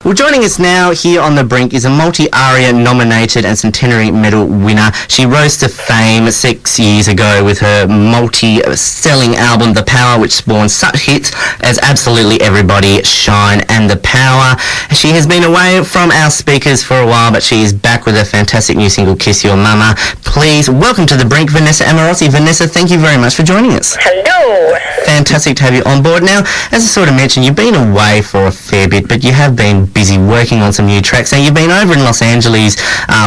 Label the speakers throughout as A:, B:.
A: Well, joining us now here on The Brink is a multi-ARIA nominated and Centenary Medal winner. She rose to fame 6 years ago with her multi-selling album, The Power, which spawned such hits as Absolutely Everybody, Shine and The Power. She has been away from our speakers for a while, but she is back with a fantastic new single, Kiss Your Mama. Please welcome to The Brink, Vanessa Amorosi. Vanessa, thank you very much for joining us.
B: Hello.
A: Fantastic to have you on board. Now, as I sort of mentioned, you've been away for a fair bit, but you have been busy working on some new tracks. Now, you've been over in Los Angeles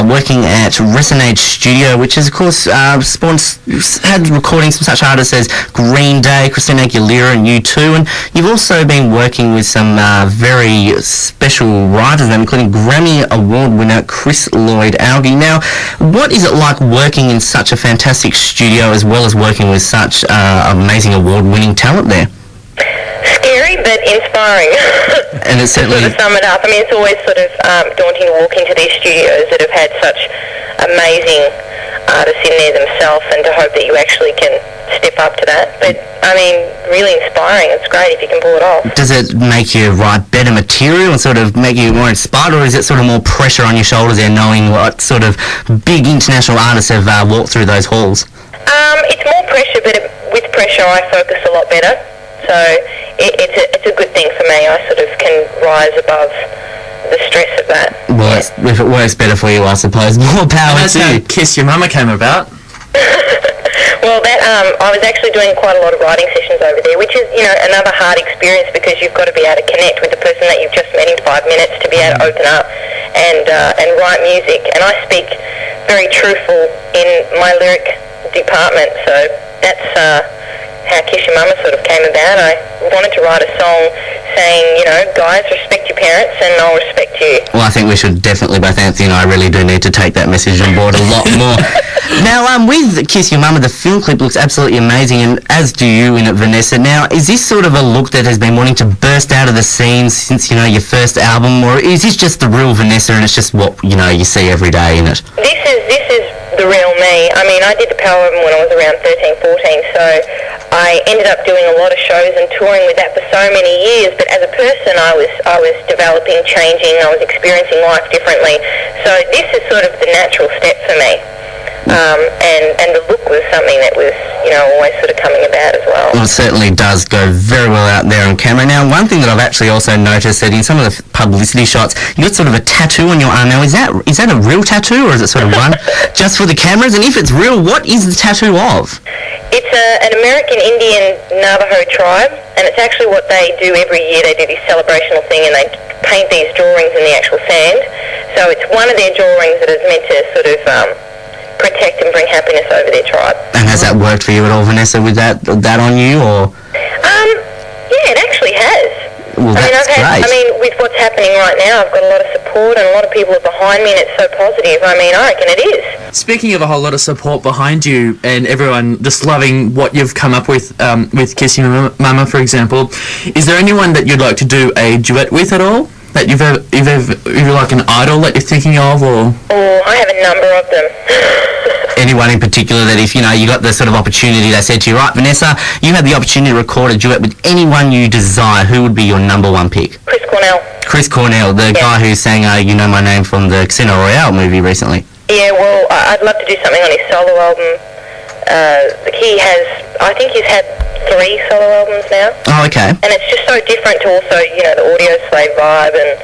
A: working at Resonate Studio, which has, of course, had recordings from such artists as Green Day, Christina Aguilera and U2, and you've also been working with some very special writers, including Grammy Award winner Chris Lloyd-Alge. Now, what is it like working in such a fantastic studio as well as working with such amazing award-winning talent there?
B: Scary, but inspiring.
A: And it's certainly...
B: to sum it up, I mean, it's always sort of daunting to walk into these studios that have had such amazing artists in there themselves, and to hope that you actually can step up to that. But, I mean, really inspiring. It's great if you can pull it off.
A: Does it make you write better material and sort of make you more inspired, or is it sort of more pressure on your shoulders there, knowing what sort of big international artists have walked through those halls?
B: It's more pressure, but with pressure I focus a lot better. So it's a good thing for me. I sort of can rise above the stress of that.
A: Well, if it works better for you, I suppose, more power to you.
C: That's how Kiss Your Mama came about.
B: Well, that I was actually doing quite a lot of writing sessions over there, which is, you know, another hard experience because you've got to be able to connect with the person that you've just met in 5 minutes to be able to open up and write music. And I speak very truthful in my lyric department, so that's how Kiss Your Mama sort of came about. I wanted to write a song saying, you know, guys, respect your parents and I'll respect you.
A: Well, I think we should definitely, both Anthony and I really do need to take that message on board a lot more. Now, with Kiss Your Mama, the film clip looks absolutely amazing, and as do you in it, Vanessa. Now, is this sort of a look that has been wanting to burst out of the scenes since, you know, your first album, or is this just the real Vanessa and it's just what, you know, you see every day in it?
B: This is the real me. I mean, I did the Power album when I was around 13, 14, so I ended up doing a lot of shows and touring with that for so many years, but as a person I was developing, changing, I was experiencing life differently. So this is sort of the natural step for me. And the look was something that was, you know, always sort of coming about as well.
A: Well, it certainly does go very well out there on camera. Now, one thing that I've actually also noticed that in some of the publicity shots, you got sort of a tattoo on your arm. Now, is that a real tattoo, or is it sort of one just for the cameras? And if it's real, what is the tattoo of?
B: It's an American Indian Navajo tribe, and it's actually what they do every year. They do this celebrational thing, and they paint these drawings in the actual sand. So it's one of their drawings that is meant to sort of protect and bring happiness over their tribe. And
A: has that worked for you at all, Vanessa, with that on you, or?
B: Yeah, it actually has.
A: Well, that's great.
B: With what's happening right now, I've got a lot of support and a lot of people are behind me, and it's so positive. I mean, I reckon it is.
C: Speaking of a whole lot of support behind you and everyone just loving what you've come up with Kiss Your Mama, for example, is there anyone that you'd like to do a duet with at all? That you've like an idol that you're thinking of, or?
B: Oh, I have a number of them.
A: Anyone in particular that if, you know, you got the sort of opportunity, they said to you, right, Vanessa, you had the opportunity to record a duet with anyone you desire, who would be your number one pick?
B: Chris Cornell.
A: Chris Cornell, the guy who sang You Know My Name from the Casino Royale movie recently.
B: Yeah, well, I'd love to do something on his solo album. I think he's had 3 solo albums now.
A: Oh, okay.
B: And it's just so different to also, you know, the Audio Slave vibe, and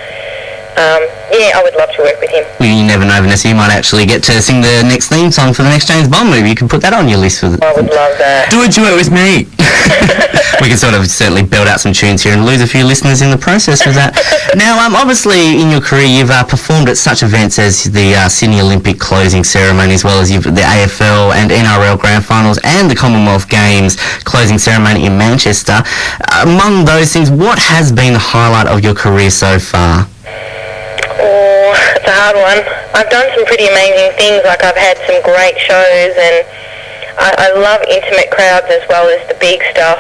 B: I would love to work with him.
A: Well, you never know, Vanessa, you might actually get to sing the next theme song for the next James Bond movie. You can put that on your list.
B: I would love that.
C: Do a duet with me.
A: We can sort of certainly build out some tunes here and lose a few listeners in the process with that. Now, obviously, in your career, you've performed at such events as the Sydney Olympic closing ceremony, as well as the AFL and NRL Grand Finals and the Commonwealth Games closing ceremony in Manchester. Among those things, what has been the highlight of your career so far?
B: Oh, it's a hard one. I've done some pretty amazing things, like I've had some great shows, and I love intimate crowds as well as the big stuff.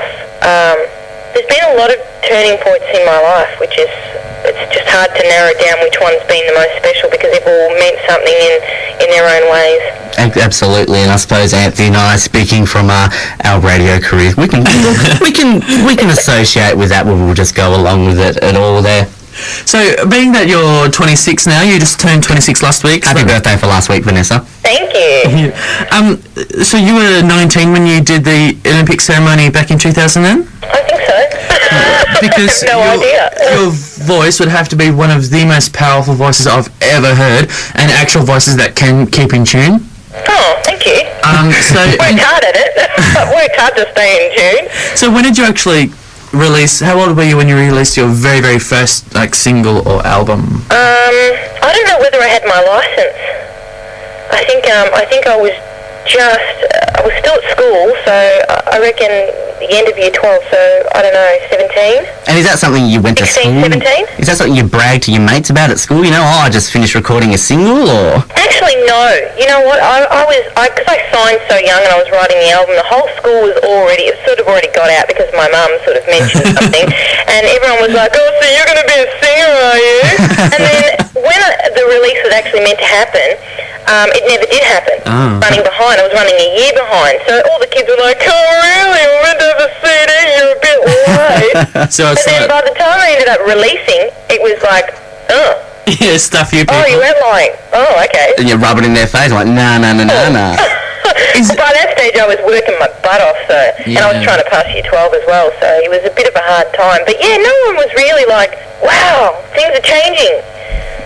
B: There's been a lot of turning points in my life, it's just hard to narrow down which one's been the most special because they've all meant something in their own ways.
A: Absolutely, and I suppose Anthony and I, speaking from our radio careers, we can associate with that. We'll just go along with it and all there.
C: So, being that you're 26 now, you just turned 26 last week.
A: Happy birthday for last week, Vanessa.
B: Thank you.
C: So you were 19 when you did the Olympic ceremony back in 2000 then?
B: I think so.
C: Because
B: I have no idea.
C: your voice would have to be one of the most powerful voices I've ever heard, and actual voices that can keep in tune.
B: Oh, thank you. Worked hard at it. Worked hard to stay in tune.
C: So when did you actually release? How old were you when you released your very, very first single or album?
B: I don't know whether I had my license. I think I was I was still at school, so I reckon the end of year 12, so I don't know, 17.
A: And is that something you went to
B: 16,
A: school?
B: 17?
A: Is that something you bragged to your mates about at school? You know, I just finished recording a single, or?
B: Actually, no. You know what? Because I signed so young and I was writing the album, the whole school was already got out because my mum sort of mentioned something, and everyone was like, "Oh, so you're going to be a singer, are you?" And then when the release was actually meant to happen, it never did happen.
A: Oh.
B: Running behind, I was running a year behind, so all the kids were like, "Oh, really? We're meant to have a CD. You're a bit late." But then by the time I ended up releasing, it was like, oh.
C: Yeah, stuff you people.
B: Oh, you went like, oh, okay.
A: And you rub it in their face, like, nah.
B: Well, by that stage, I was working my butt off, and I was trying to pass year 12 as well, so it was a bit of a hard time. But yeah, no one was really like, wow, things are changing.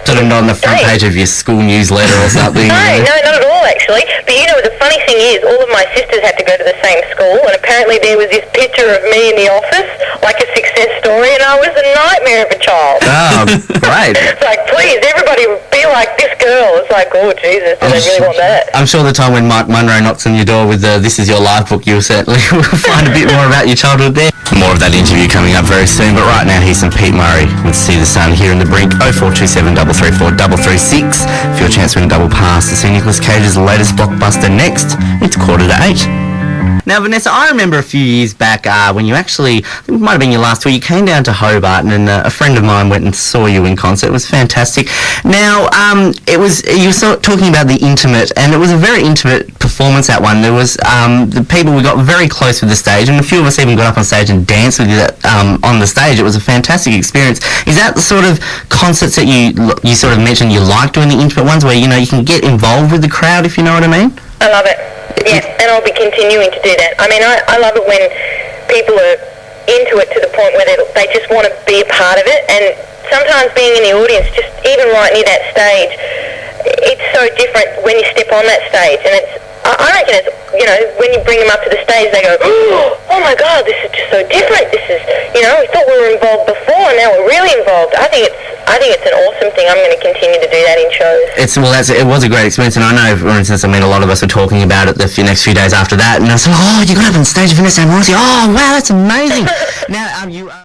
A: Sort of not on the front page of your school newsletter or something.
B: No, not at all, actually. But you know, the funny thing is, all of my sisters had to go to the same school, and apparently there was this picture of me in the office, like a success story, and I was a nightmare of a child.
A: Oh, great.
B: It's like, please, everybody be like this girl. It's like, oh, Jesus, do they really want that?
A: I'm sure the time when Mike Munro knocks on your door with the This Is Your Life book, you'll certainly find a bit more about your childhood there. More of that interview coming up very soon, but right now here's some Pete Murray with See the Sun here in the Brink. 0427 334 336 for your chance to win a double pass to see Nicolas Cage's latest blockbuster next. It's 7:45. Now, Vanessa, I remember a few years back when you actually, I think it might have been your last tour, you came down to Hobart and a friend of mine went and saw you in concert. It was fantastic. Now, you were talking about the intimate, and it was a very intimate performance, that one. There was the people, we got very close with the stage, and a few of us even got up on stage and danced with you on the stage. It was a fantastic experience. Is that the sort of concerts that you sort of mentioned you like doing, the intimate ones, where, you know, you can get involved with the crowd, if you know what I mean?
B: I love it. Yeah, and I'll be continuing to do that. I mean, I love it when people are into it to the point where they just want to be a part of it, and sometimes being in the audience, just even right near that stage, it's so different when you step on that stage, and I reckon it's, you know, when you bring them up to the stage, they go, oh my God, this is just so different. This is, you know, we thought we were involved before, and now we're really involved. I think it's an awesome thing. I'm going to continue to do that in shows.
A: It was a great experience, and I know, for instance, I mean, a lot of us were talking about it the next few days after that, and I was like, oh, you got up on stage with Vanessa Amorosi. Oh, wow, that's amazing. Now, you